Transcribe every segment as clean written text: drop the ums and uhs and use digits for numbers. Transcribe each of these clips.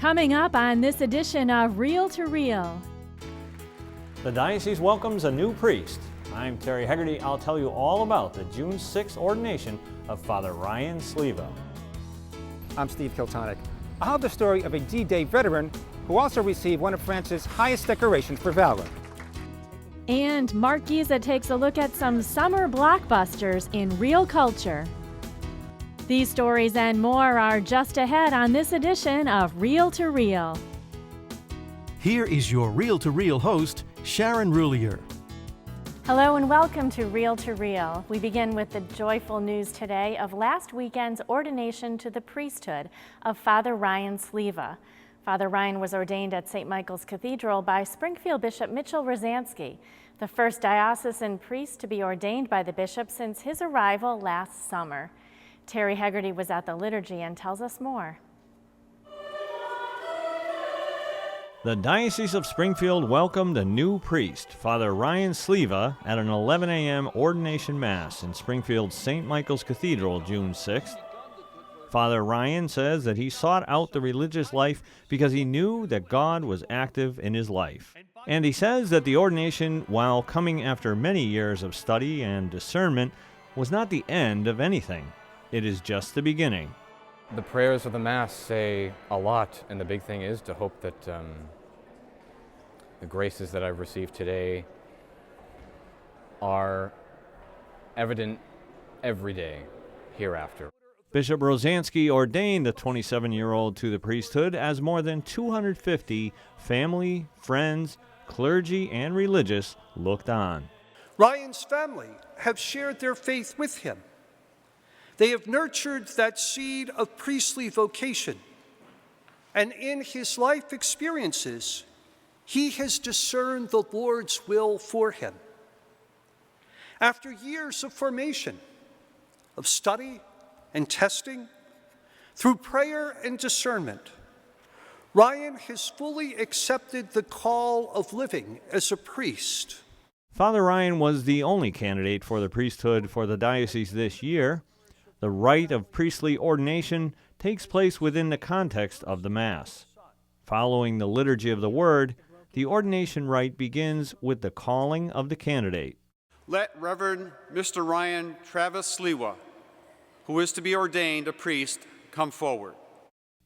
Coming up on this edition of Reel to Reel. The diocese welcomes a new priest. I'm Terry Hegarty. I'll tell you all about the June 6th ordination of Father Ryan Sleva. I'm Steve Kiltonic. I'll have the story of a D-Day veteran who also received one of France's highest decorations for valor. And Mark Giza takes a look at some summer blockbusters in real culture. These stories and more are just ahead on this edition of Reel to Reel. Here is your Reel to Reel host, Sharon Roulier. Hello and welcome to Reel to Reel. We begin with the joyful news today of last weekend's ordination to the priesthood of Father Ryan Sleva. Father Ryan was ordained at St. Michael's Cathedral by Springfield Bishop Mitchell Rosansky, the first diocesan priest to be ordained by the bishop since his arrival last summer. Terry Hegarty was at the liturgy and tells us more. The Diocese of Springfield welcomed a new priest, Father Ryan Sleva, at an 11 a.m. ordination mass in Springfield's St. Michael's Cathedral June 6th. Father Ryan says that he sought out the religious life because he knew that God was active in his life. And he says that the ordination, while coming after many years of study and discernment, was not the end of anything. It is just the beginning. The prayers of the Mass say a lot, and the big thing is to hope that the graces that I've received today are evident every day hereafter. Bishop Rosansky ordained the 27-year-old to the priesthood as more than 250 family, friends, clergy, and religious looked on. Ryan's family have shared their faith with him. They have nurtured that seed of priestly vocation, and in his life experiences, he has discerned the Lord's will for him. After years of formation, of study and testing, through prayer and discernment, Ryan has fully accepted the call of living as a priest. Father Ryan was the only candidate for the priesthood for the diocese this year. The rite of priestly ordination takes place within the context of the Mass. Following the liturgy of the Word, the ordination rite begins with the calling of the candidate. Let Reverend Mr. Ryan Travis Sleva, who is to be ordained a priest, come forward.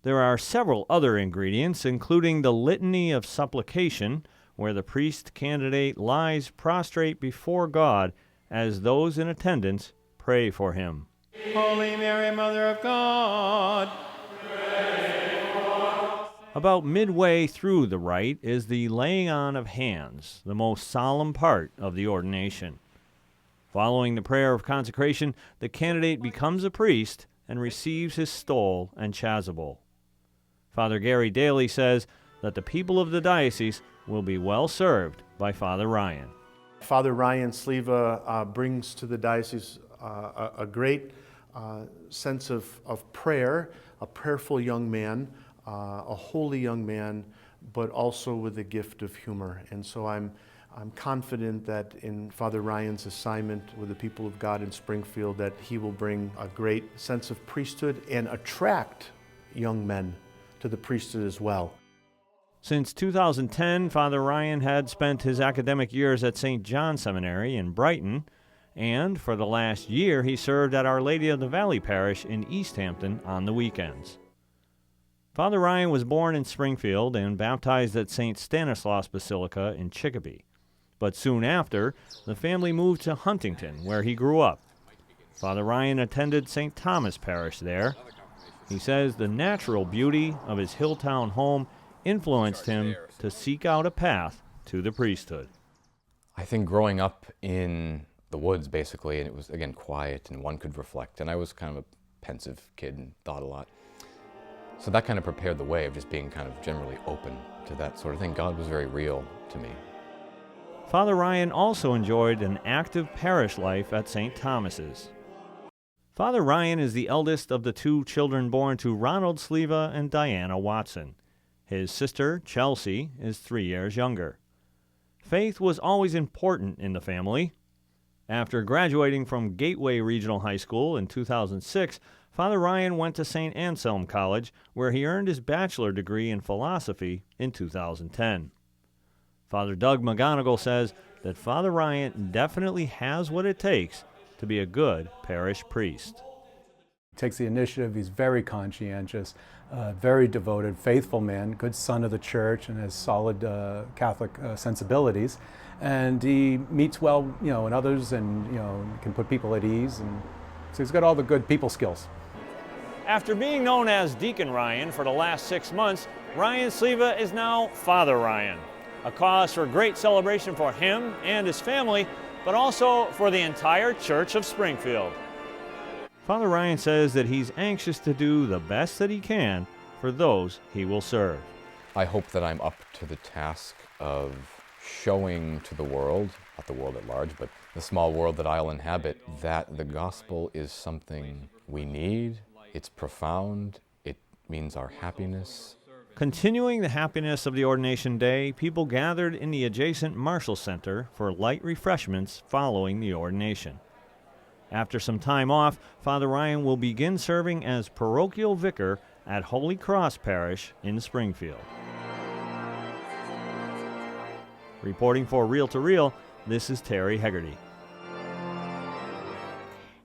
There are several other ingredients, including the litany of supplication, where the priest candidate lies prostrate before God as those in attendance pray for him. Holy Mary, Mother of God, pray for us. About midway through the rite is the laying on of hands, the most solemn part of the ordination. Following the prayer of consecration, the candidate becomes a priest and receives his stole and chasuble. Father Gary Daly says that the people of the diocese will be well served by Father Ryan. Father Ryan Sleva brings to the diocese a great sense of prayer, a prayerful young man, a holy young man, but also with a gift of humor. And so I'm confident that in Father Ryan's assignment with the people of God in Springfield that he will bring a great sense of priesthood and attract young men to the priesthood as well. Since 2010, Father Ryan had spent his academic years at St. John Seminary in Brighton, and for the last year he served at Our Lady of the Valley Parish in East Hampton on the weekends. Father Ryan was born in Springfield and baptized at St. Stanislaus Basilica in Chicopee. But soon after, the family moved to Huntington, where he grew up. Father Ryan attended St. Thomas Parish there. He says the natural beauty of his Hilltown home influenced him to seek out a path to the priesthood. I think growing up in the woods, basically, and it was, again, quiet, and one could reflect, and I was kind of a pensive kid and thought a lot. So that kind of prepared the way of just being kind of generally open to that sort of thing. God was very real to me. Father Ryan also enjoyed an active parish life at St. Thomas's. Father Ryan is the eldest of the two children born to Ronald Sleva and Diana Watson. His sister, Chelsea, is 3 years younger. Faith was always important in the family. After graduating from Gateway Regional High School in 2006, Father Ryan went to St. Anselm College, where he earned his bachelor degree in philosophy in 2010. Father Doug McGonigal says that Father Ryan definitely has what it takes to be a good parish priest. He takes the initiative. He's very conscientious, very devoted, faithful man, good son of the church, and has solid Catholic sensibilities. And he meets well, in others, and can put people at ease. And so he's got all the good people skills. After being known as Deacon Ryan for the last 6 months, Ryan Sliva is now Father Ryan, a cause for great celebration for him and his family, but also for the entire Church of Springfield. Father Ryan says that he's anxious to do the best that he can for those he will serve. I hope that I'm up to the task of showing to the world, not the world at large, but the small world that I'll inhabit, that the gospel is something we need. It's profound. It means our happiness. Continuing the happiness of the ordination day, people gathered in the adjacent Marshall Center for light refreshments following the ordination. After some time off, Father Ryan will begin serving as parochial vicar at Holy Cross Parish in Springfield. Reporting for Reel to Reel, this is Terry Hegarty.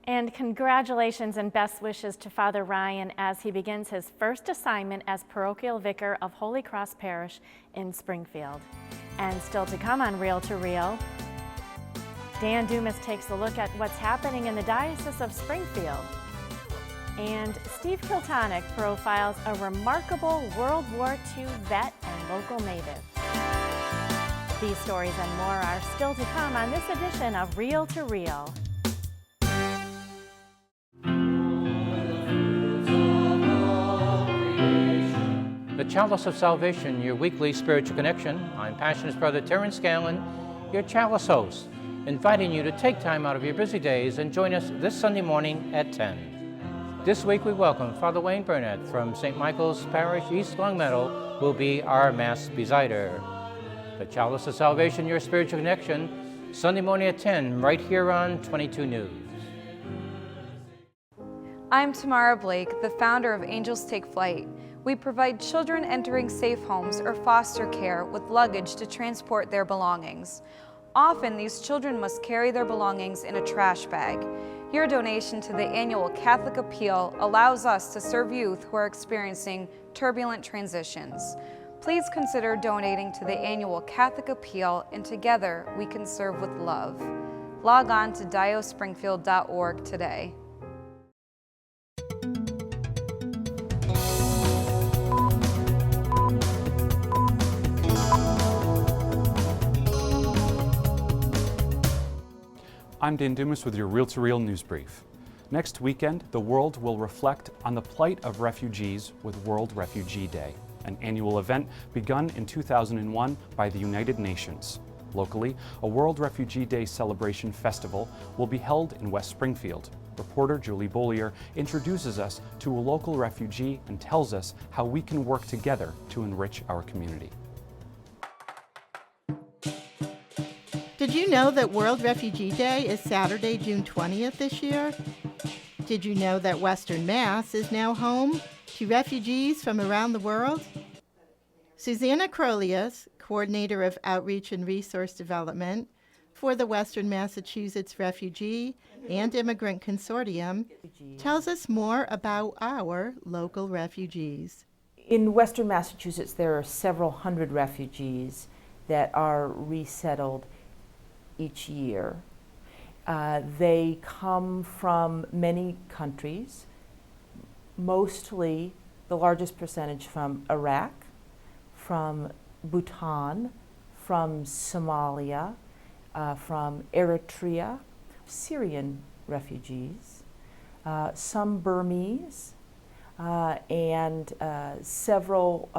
And congratulations and best wishes to Father Ryan as he begins his first assignment as parochial vicar of Holy Cross Parish in Springfield. And still to come on Reel to Reel, Dan Dumas takes a look at what's happening in the Diocese of Springfield. And Steve Kiltonick profiles a remarkable World War II vet and local native. These stories and more are still to come on this edition of Reel to Reel. The Chalice of Salvation, your weekly spiritual connection. I'm Passionist Brother Terrence Scanlon, your Chalice host, inviting you to take time out of your busy days and join us this Sunday morning at 10. This week we welcome Father Wayne Burnett from St. Michael's Parish, East Longmeadow, will be our Mass Presider. The Chalice of Salvation, your spiritual connection, Sunday morning at 10, right here on 22 News. I'm Tamara Blake, the founder of Angels Take Flight. We provide children entering safe homes or foster care with luggage to transport their belongings. Often, these children must carry their belongings in a trash bag. Your donation to the annual Catholic Appeal allows us to serve youth who are experiencing turbulent transitions. Please consider donating to the annual Catholic Appeal, and together we can serve with love. Log on to diospringfield.org today. I'm Dan Dumas with your Reel to Reel news brief. Next weekend, the world will reflect on the plight of refugees with World Refugee Day, an annual event begun in 2001 by the United Nations. Locally, a World Refugee Day celebration festival will be held in West Springfield. Reporter Julie Bollier introduces us to a local refugee and tells us how we can work together to enrich our community. Did you know that World Refugee Day is Saturday, June 20th this year? Did you know that Western Mass is now home to refugees from around the world? Susanna Crolius, Coordinator of Outreach and Resource Development for the Western Massachusetts Refugee and Immigrant Consortium, tells us more about our local refugees. In Western Massachusetts, there are several hundred refugees that are resettled each year. They come from many countries, mostly the largest percentage from Iraq, from Bhutan, from Somalia, from Eritrea, Syrian refugees, some Burmese, and several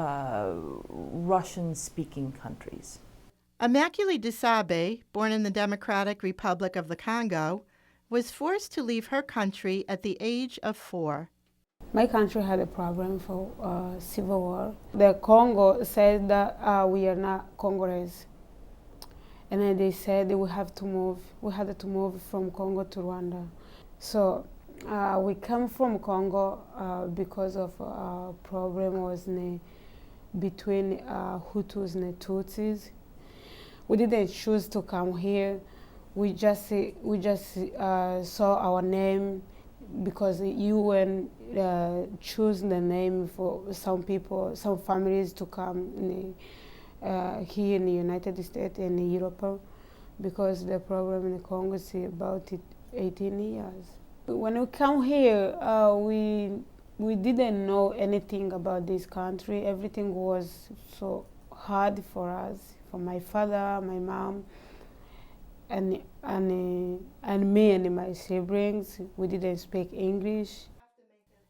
Russian-speaking countries. Immaculée Desabe, born in the Democratic Republic of the Congo, was forced to leave her country at the age of 4. My country had a problem for civil war. The Congo said that we are not Congolese. And then they said that we had to move from Congo to Rwanda. So We come from Congo because of problem was between Hutus and Tutsis. We didn't choose to come here. We just saw our name because the UN choose the name for some people, some families to come here in the United States and Europe, because the problem in Congo is about 18 years. When we come here, we didn't know anything about this country. Everything was so hard for us, for my father, my mom, and me and my siblings. We didn't speak English.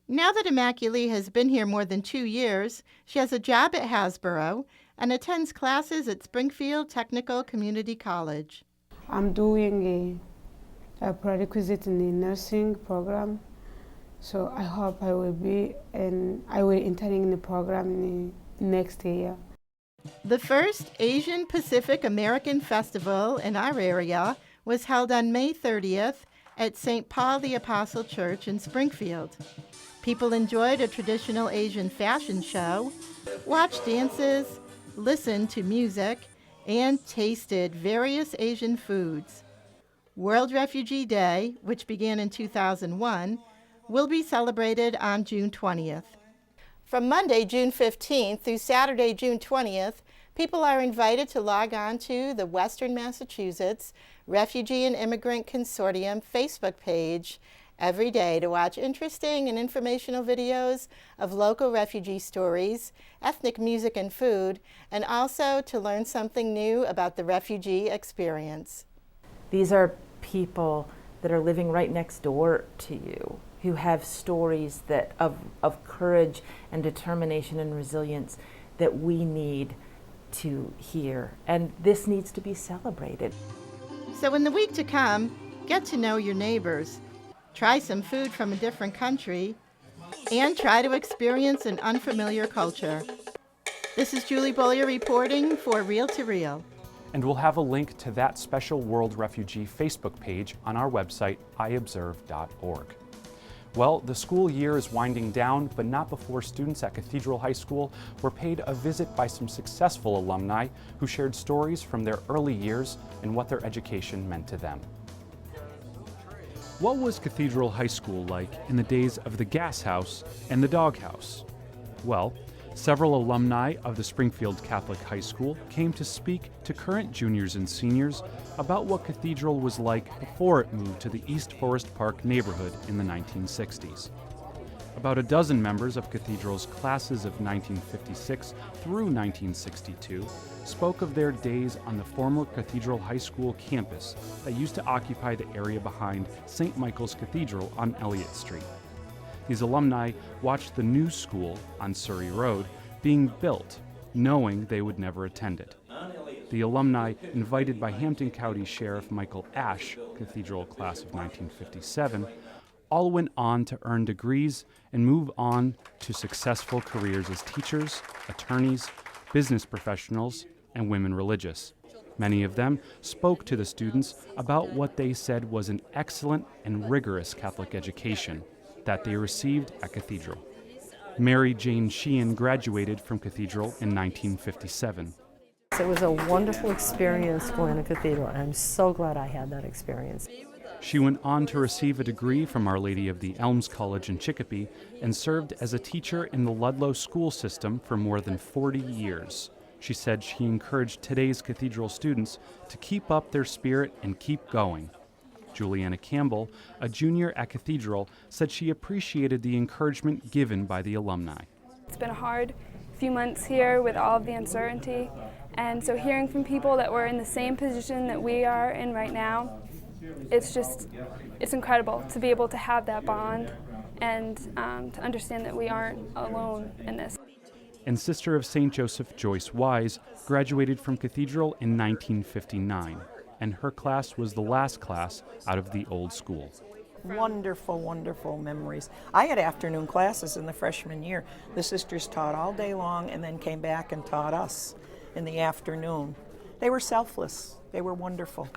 Now that Immaculée has been here more than 2 years, she has a job at Hasbro and attends classes at Springfield Technical Community College. I'm doing a prerequisite in the nursing program, so I hope I will be, and I will enter in the program next year. The first Asian Pacific American Festival in our area was held on May 30th at St. Paul the Apostle Church in Springfield. People enjoyed a traditional Asian fashion show, watched dances, listened to music, and tasted various Asian foods. World Refugee Day, which began in 2001, will be celebrated on June 20th. From Monday, June 15th through Saturday, June 20th, people are invited to log on to the Western Massachusetts Refugee and Immigrant Consortium Facebook page every day to watch interesting and informational videos of local refugee stories, ethnic music and food, and also to learn something new about the refugee experience. These are people that are living right next door to you, who have stories that of courage and determination and resilience that we need to hear. And this needs to be celebrated. So in the week to come, get to know your neighbors, try some food from a different country, and try to experience an unfamiliar culture. This is Julie Bollier reporting for Reel to Reel. And we'll have a link to that special World Refugee Facebook page on our website, iobserve.org. Well, the school year is winding down, but not before students at Cathedral High School were paid a visit by some successful alumni who shared stories from their early years and what their education meant to them. What was Cathedral High School like in the days of the gas house and the doghouse? Well, several alumni of the Springfield Catholic High School came to speak to current juniors and seniors about what Cathedral was like before it moved to the East Forest Park neighborhood in the 1960s. About a dozen members of Cathedral's classes of 1956 through 1962 spoke of their days on the former Cathedral High School campus that used to occupy the area behind St. Michael's Cathedral on Elliott Street. These alumni watched the new school on Surrey Road being built, knowing they would never attend it. The alumni, invited by Hampton County Sheriff Michael Ashe, Cathedral class of 1957, all went on to earn degrees and move on to successful careers as teachers, attorneys, business professionals, and women religious. Many of them spoke to the students about what they said was an excellent and rigorous Catholic education that they received at Cathedral. Mary Jane Sheehan graduated from Cathedral in 1957. It was a wonderful experience going to Cathedral, and I'm so glad I had that experience. She went on to receive a degree from Our Lady of the Elms College in Chicopee and served as a teacher in the Ludlow school system for more than 40 years. She said she encouraged today's Cathedral students to keep up their spirit and keep going. Juliana Campbell, a junior at Cathedral, said she appreciated the encouragement given by the alumni. It's been a hard few months here with all of the uncertainty, and so hearing from people that were in the same position that we are in right now, it's incredible to be able to have that bond and to understand that we aren't alone in this. And Sister of St. Joseph Joyce Wise graduated from Cathedral in 1959, and her class was the last class out of the old school. Wonderful, wonderful memories. I had afternoon classes in the freshman year. The sisters taught all day long and then came back and taught us in the afternoon. They were selfless. They were wonderful.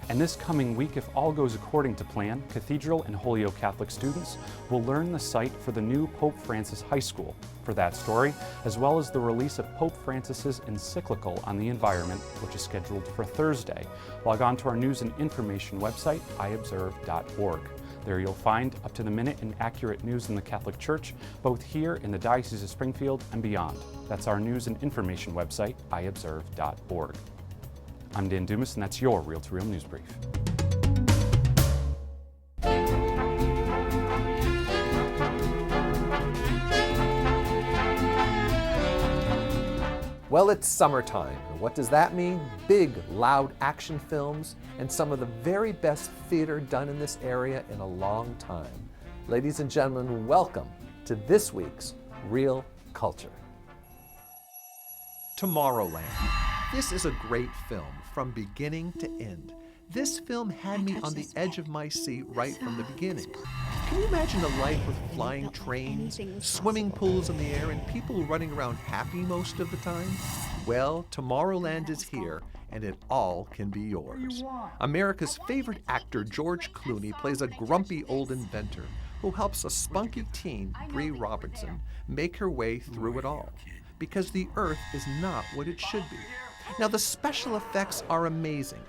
And this coming week, if all goes according to plan, Cathedral and Holyoke Catholic students will learn the site for the new Pope Francis High School. For that story, as well as the release of Pope Francis's encyclical on the environment, which is scheduled for Thursday, log on to our news and information website, iobserve.org. There you'll find up-to-the-minute and accurate news in the Catholic Church, both here in the Diocese of Springfield and beyond. That's our news and information website, iobserve.org. I'm Dan Dumas, and that's your Reel to Reel News Brief. Well, it's summertime. And what does that mean? Big, loud action films and some of the very best theater done in this area in a long time. Ladies and gentlemen, welcome to this week's Real Culture. Tomorrowland. This is a great film from beginning to end. This film had me on the edge of my seat right from the beginning. Can you imagine a life with flying trains, swimming pools in the air, and people running around happy most of the time? Well, Tomorrowland is here, and it all can be yours. America's favorite actor, George Clooney, plays a grumpy old inventor who helps a spunky teen, Bree Robertson, make her way through it all. Because the Earth is not what it should be. Now, the special effects are amazing.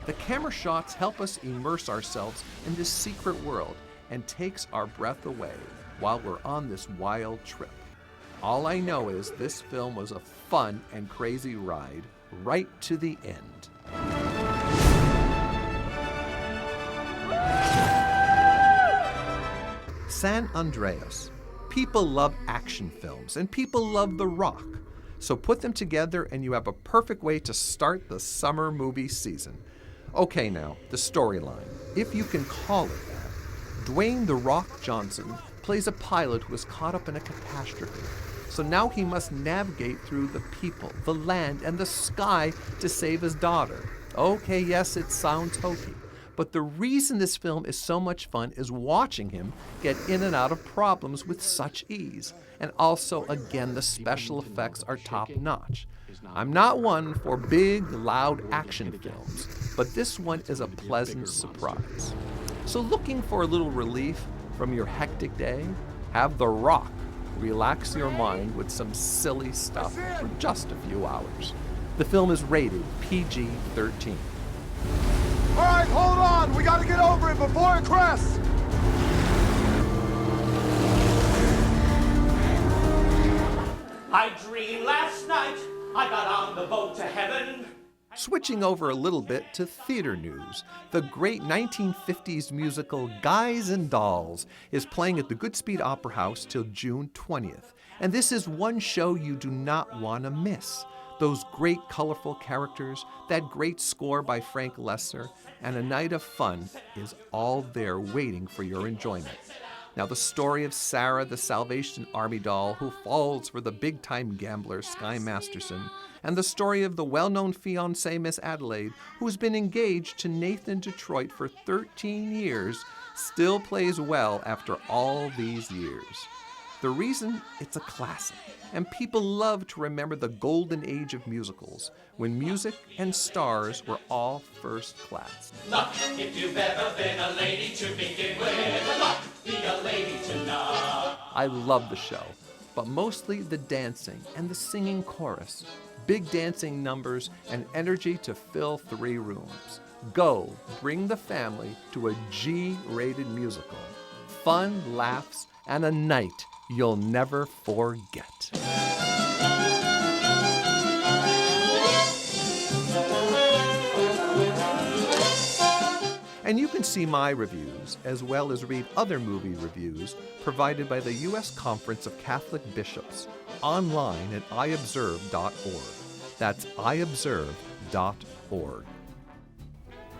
The camera shots help us immerse ourselves in this secret world and takes our breath away while we're on this wild trip. All I know is this film was a fun and crazy ride right to the end. San Andreas. People love action films and people love The Rock. So put them together and you have a perfect way to start the summer movie season. Okay now, the storyline, if you can call it that. Dwayne "The Rock" Johnson plays a pilot who is caught up in a catastrophe. So now he must navigate through the people, the land, and the sky to save his daughter. Okay, yes, it sounds hokey. But the reason this film is so much fun is watching him get in and out of problems with such ease. And also, again, the special effects are top-notch. I'm not one for big, loud action films, but this one is a pleasant surprise. So looking for a little relief from your hectic day? Have The Rock relax your mind with some silly stuff for just a few hours. The film is rated PG-13. All right, hold on. We got to get over it before it crests. I dreamed last night I got on the boat to heaven. Switching over a little bit to theater news, the great 1950s musical Guys and Dolls is playing at the Goodspeed Opera House till June 20th. And this is one show you do not want to miss. Those great colorful characters, that great score by Frank Lesser, and a night of fun is all there waiting for your enjoyment. Now, the story of Sarah, the Salvation Army doll who falls for the big-time gambler Sky Masterson, and the story of the well-known fiancée Miss Adelaide, who's been engaged to Nathan Detroit for 13 years, still plays well after all these years. The reason? It's a classic, and people love to remember the golden age of musicals, when music and stars were all first class. Look, if you've ever been a lady to begin with, look, be a lady tonight. I love the show, but mostly the dancing and the singing chorus. Big dancing numbers and energy to fill 3 rooms. Go, bring the family to a G-rated musical. Fun, laughs, and a night you'll never forget. And you can see my reviews, as well as read other movie reviews provided by the U.S. Conference of Catholic Bishops online at iobserve.org. That's iobserve.org.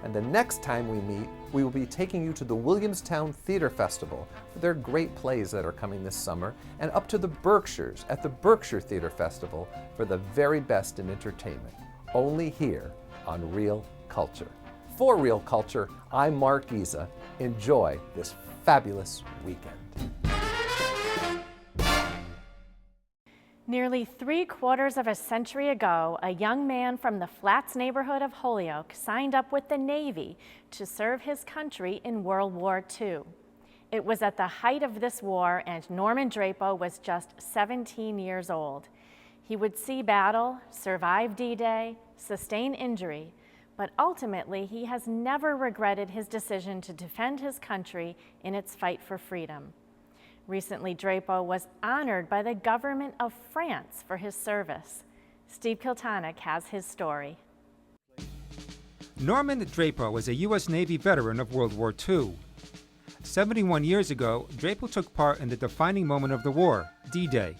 And the next time we meet, we will be taking you to the Williamstown Theater Festival for their great plays that are coming this summer, and up to the Berkshires at the Berkshire Theater Festival for the very best in entertainment, only here on Real Culture. For Real Culture, I'm Mark Giza. Enjoy this fabulous weekend. Nearly 3/4 of a century ago, a young man from the Flats neighborhood of Holyoke signed up with the Navy to serve his country in World War II. It was at the height of this war, and Norman Drapo was just 17 years old. He would see battle, survive D-Day, sustain injury, but ultimately he has never regretted his decision to defend his country in its fight for freedom. Recently, Drapo was honored by the government of France for his service. Steve Kiltonick has his story. Norman Drapo was a U.S. Navy veteran of World War II. 71 years ago, Drapo took part in the defining moment of the war, D-Day.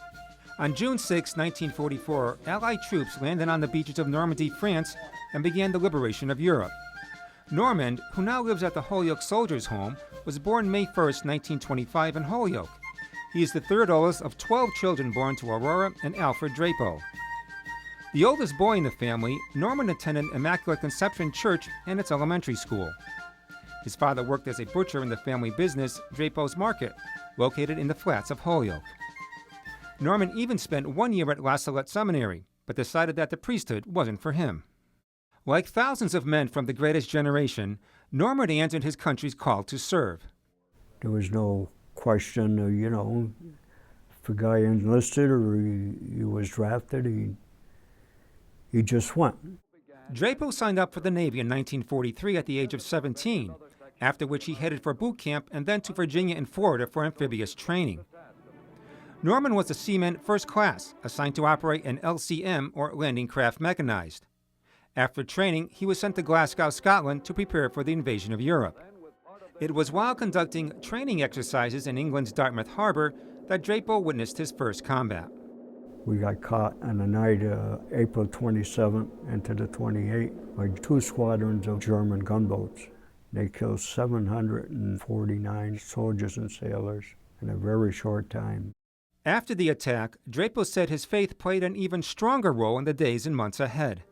On June 6, 1944, Allied troops landed on the beaches of Normandy, France, and began the liberation of Europe. Norman, who now lives at the Holyoke Soldiers' Home, was born May 1, 1925 in Holyoke. He is the third oldest of 12 children born to Aurora and Alfred Drapo. The oldest boy in the family, Norman attended Immaculate Conception Church and its elementary school. His father worked as a butcher in the family business, Drapo's Market, located in the Flats of Holyoke. Norman even spent 1 year at La Salette Seminary, but decided that the priesthood wasn't for him. Like thousands of men from the greatest generation, Norman answered his country's call to serve. There was no question of, if a guy enlisted or he was drafted, he just went. Drapo signed up for the Navy in 1943 at the age of 17, after which he headed for boot camp and then to Virginia and Florida for amphibious training. Norman was a seaman first class, assigned to operate an LCM, or landing craft mechanized. After training, he was sent to Glasgow, Scotland to prepare for the invasion of Europe. It was while conducting training exercises in England's Dartmouth Harbor that Drapo witnessed his first combat. We got caught on the night of April 27th into the 28th by 2 squadrons of German gunboats. They killed 749 soldiers and sailors in a very short time. After the attack, Drapo said his faith played an even stronger role in the days and months ahead.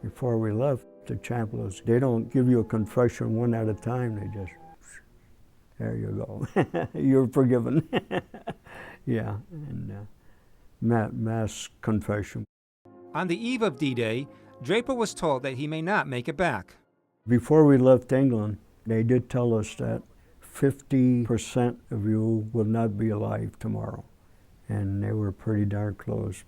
Before we left, the chaplains, they don't give you a confession one at a time. They just, there you go. You're forgiven. Yeah, and mass confession. On the eve of D-Day, Drapo was told that he may not make it back. Before we left England, they did tell us that 50% of you will not be alive tomorrow. And they were pretty darn close.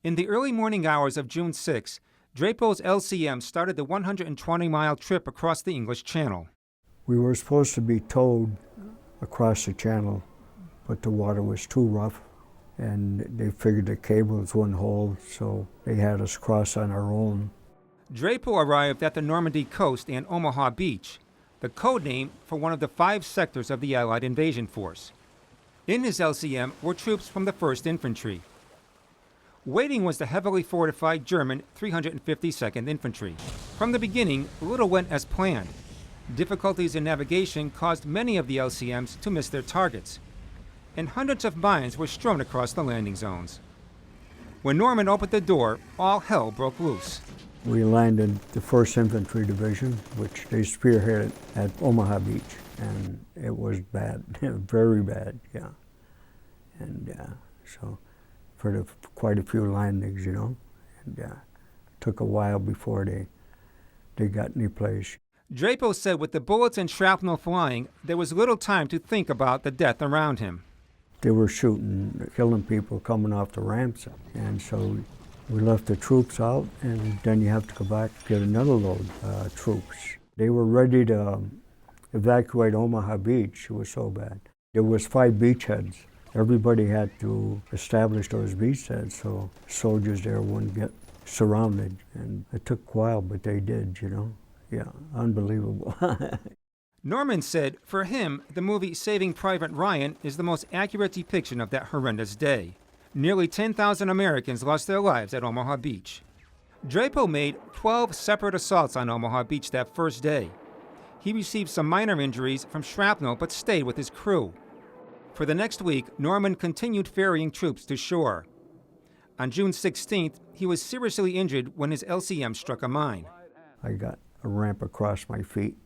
In the early morning hours of June 6, Drapo's LCM started the 120-mile trip across the English Channel. We were supposed to be towed across the channel, but the water was too rough, and they figured the cables wouldn't hold, so they had us cross on our own. Drapo arrived at the Normandy coast and Omaha Beach, the code name for one of the 5 sectors of the Allied invasion force. In his LCM were troops from the 1st Infantry. Waiting was the heavily fortified German 352nd Infantry. From the beginning, little went as planned. Difficulties in navigation caused many of the LCMs to miss their targets, and hundreds of mines were strewn across the landing zones. When Norman opened the door, all hell broke loose. We landed the 1st Infantry Division, which they spearheaded at Omaha Beach, and it was bad, very bad, yeah. And so for quite a few landings, and took a while before they got any place. Drapo said with the bullets and shrapnel flying, there was little time to think about the death around him. They were shooting, killing people coming off the ramps, and so we left the troops out, and then you have to go back and get another load of troops. They were ready to evacuate Omaha Beach. It was so bad. There was 5 beachheads. Everybody had to establish those beachheads so soldiers there wouldn't get surrounded. And it took a while, but they did, Yeah, unbelievable. Norman said, for him, the movie Saving Private Ryan is the most accurate depiction of that horrendous day. Nearly 10,000 Americans lost their lives at Omaha Beach. Drapo made 12 separate assaults on Omaha Beach that first day. He received some minor injuries from shrapnel but stayed with his crew. For the next week, Norman continued ferrying troops to shore. On June 16th, he was seriously injured when his LCM struck a mine. I got a ramp across my feet,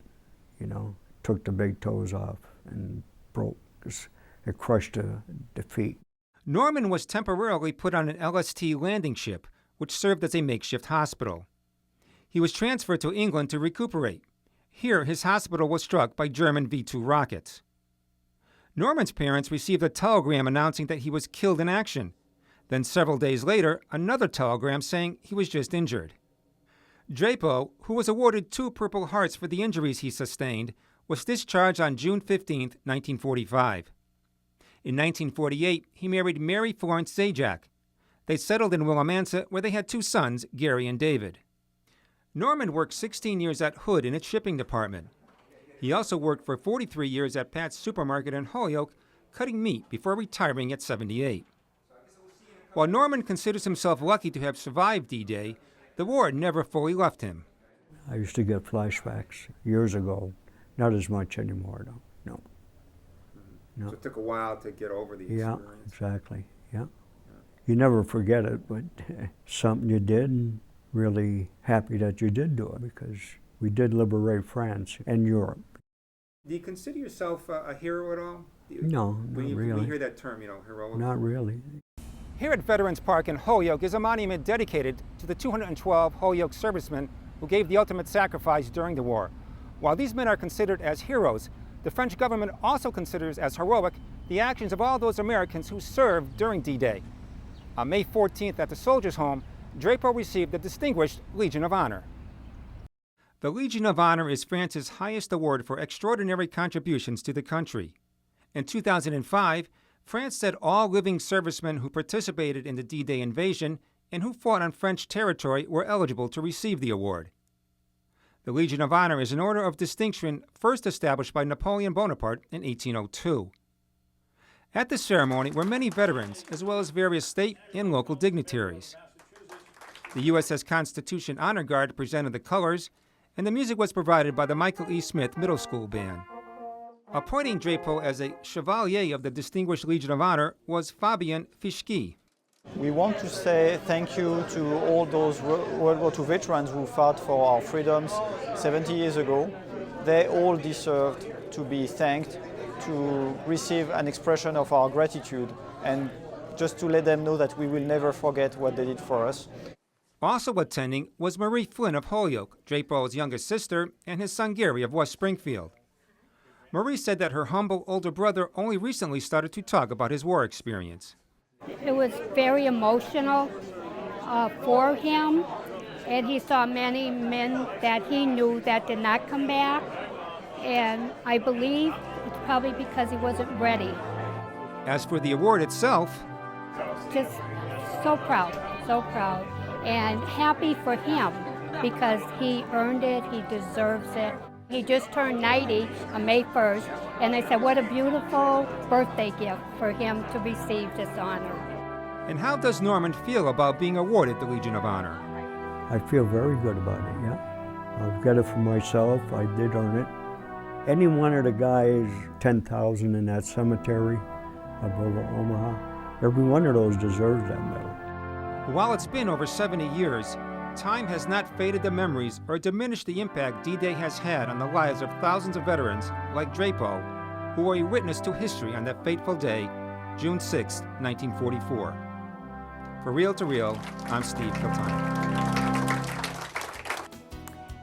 took the big toes off and broke. It crushed the feet. Norman was temporarily put on an LST landing ship, which served as a makeshift hospital. He was transferred to England to recuperate. Here, his hospital was struck by German V-2 rockets. Norman's parents received a telegram announcing that he was killed in action. Then several days later, another telegram saying he was just injured. Drapo, who was awarded 2 Purple Hearts for the injuries he sustained, was discharged on June 15, 1945. In 1948, he married Mary Florence Zajac. They settled in Willimantic, where they had 2 sons, Gary and David. Norman worked 16 years at Hood in its shipping department. He also worked for 43 years at Pat's Supermarket in Holyoke, cutting meat before retiring at 78. While Norman considers himself lucky to have survived D-Day, the war never fully left him. I used to get flashbacks years ago. Not as much anymore, though. No. So it took a while to get over the experience. Yeah, exactly. Yeah. You never forget it, but something you did, and really happy that you did do it, because we did liberate France and Europe. Do you consider yourself a hero at all? No, not really. When you hear that term, heroic? Not really. Here at Veterans Park in Holyoke is a monument dedicated to the 212 Holyoke servicemen who gave the ultimate sacrifice during the war. While these men are considered as heroes, the French government also considers as heroic the actions of all those Americans who served during D-Day. On May 14th at the Soldiers' Home, Drapo received the Distinguished Legion of Honor. The Legion of Honor is France's highest award for extraordinary contributions to the country. In 2005, France said all living servicemen who participated in the D-Day invasion and who fought on French territory were eligible to receive the award. The Legion of Honor is an order of distinction first established by Napoleon Bonaparte in 1802. At the ceremony were many veterans, as well as various state and local dignitaries. The USS Constitution Honor Guard presented the colors, and the music was provided by the Michael E. Smith Middle School Band. Appointing Drapo as a Chevalier of the Distinguished Legion of Honor was Fabien Fischke. We want to say thank you to all those World War II veterans who fought for our freedoms 70 years ago. They all deserved to be thanked, to receive an expression of our gratitude, and just to let them know that we will never forget what they did for us. Also attending was Marie Flynn of Holyoke, Drapo's youngest sister, and his son Gary of West Springfield. Marie said that her humble older brother only recently started to talk about his war experience. It was very emotional for him, and he saw many men that he knew that did not come back, and I believe it's probably because he wasn't ready. As for the award itself, just so proud, and happy for him because he earned it, he deserves it. He just turned 90 on May 1st, and I said, what a beautiful birthday gift for him to receive this honor. And how does Norman feel about being awarded the Legion of Honor? I feel very good about it, yeah. I've got it for myself, I did earn it. Any one of the guys, 10,000 in that cemetery above Omaha, every one of those deserves that medal. While it's been over 70 years, time has not faded the memories or diminished the impact D-Day has had on the lives of thousands of veterans like Drapo, who were a witness to history on that fateful day, June 6, 1944. For Reel to Reel, I'm Steve Kiltani.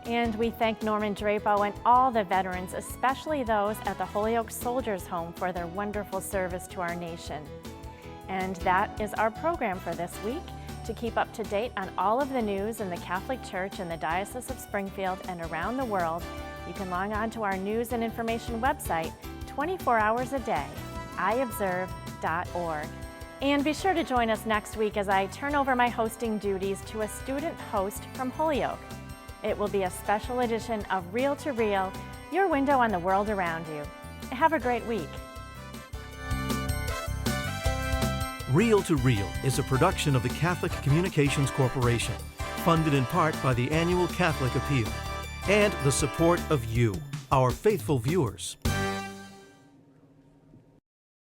And we thank Norman Drapo and all the veterans, especially those at the Holyoke Soldiers' Home, for their wonderful service to our nation. And that is our program for this week. To keep up to date on all of the news in the Catholic Church in the Diocese of Springfield and around the world, you can log on to our news and information website 24 hours a day, iobserve.org. And be sure to join us next week as I turn over my hosting duties to a student host from Holyoke. It will be a special edition of Reel to Reel, your window on the world around you. Have a great week. Reel to Reel is a production of the Catholic Communications Corporation, funded in part by the annual Catholic Appeal, and the support of you, our faithful viewers.